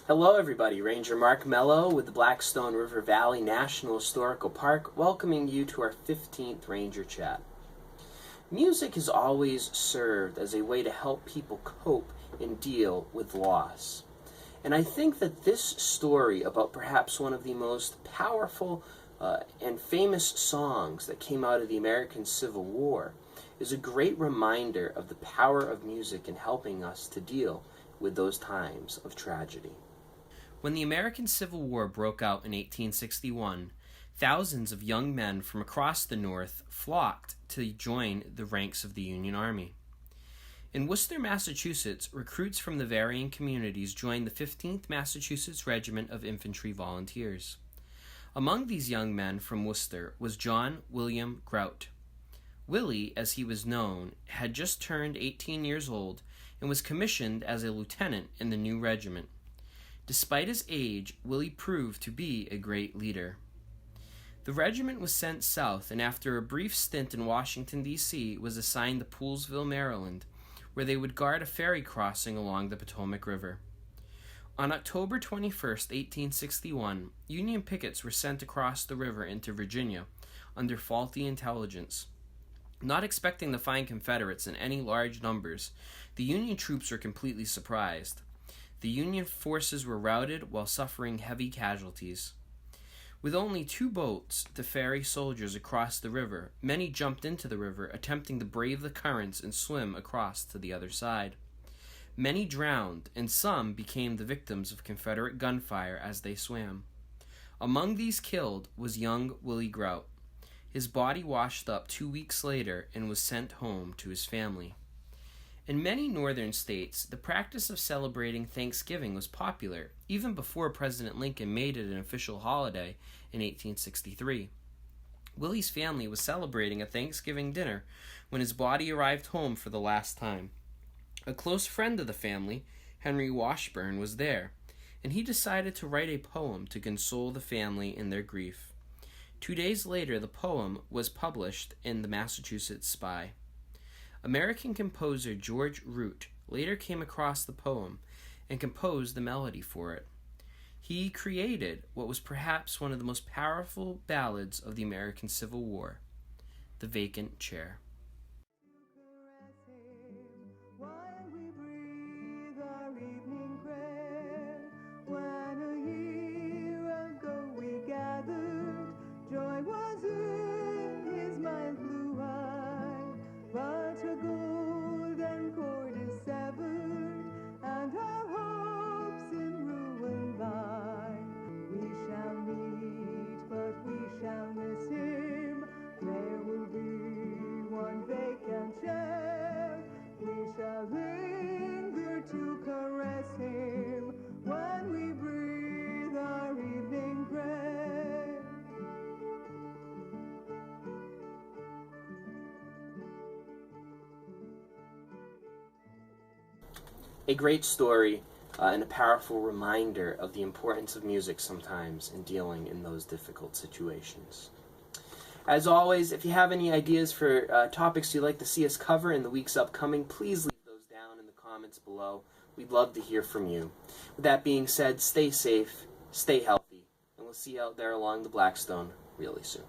Hello everybody, Ranger Mark Mello with the Blackstone River Valley National Historical Park, welcoming you to our 15th Ranger Chat. Music has always served as a way to help people cope and deal with loss. And I think that this story about perhaps one of the most powerful and famous songs that came out of the American Civil War is a great reminder of the power of music in helping us to deal with those times of tragedy. When the American Civil War broke out in 1861, thousands of young men from across the North flocked to join the ranks of the Union Army. In Worcester, Massachusetts, recruits from the varying communities joined the 15th Massachusetts Regiment of Infantry Volunteers. Among these young men from Worcester was John William Grout. Willie, as he was known, had just turned 18 years old and was commissioned as a lieutenant in the new regiment. Despite his age, Willie proved to be a great leader. The regiment was sent south, and after a brief stint in Washington, D.C., was assigned to Poolesville, Maryland, where they would guard a ferry crossing along the Potomac River. On October 21, 1861, Union pickets were sent across the river into Virginia under faulty intelligence. Not expecting to find Confederates in any large numbers, the Union troops were completely surprised. The Union forces were routed while suffering heavy casualties. With only 2 boats to ferry soldiers across the river, many jumped into the river, attempting to brave the currents and swim across to the other side. Many drowned, and some became the victims of Confederate gunfire as they swam. Among these killed was young Willie Grout. His body washed up 2 weeks later and was sent home to his family. In many northern states, the practice of celebrating Thanksgiving was popular, even before President Lincoln made it an official holiday in 1863. Willie's family was celebrating a Thanksgiving dinner when his body arrived home for the last time. A close friend of the family, Henry Washburn, was there, and he decided to write a poem to console the family in their grief. 2 days later, the poem was published in the Massachusetts Spy. American composer George Root later came across the poem and composed the melody for it. He created what was perhaps one of the most powerful ballads of the American Civil War, The Vacant Chair. A great story and a powerful reminder of the importance of music sometimes in dealing in those difficult situations. As always, if you have any ideas for topics you'd like to see us cover in the weeks upcoming, please leave those down in the comments below. We'd love to hear from you. With that being said, stay safe, stay healthy, and we'll see you out there along the Blackstone really soon.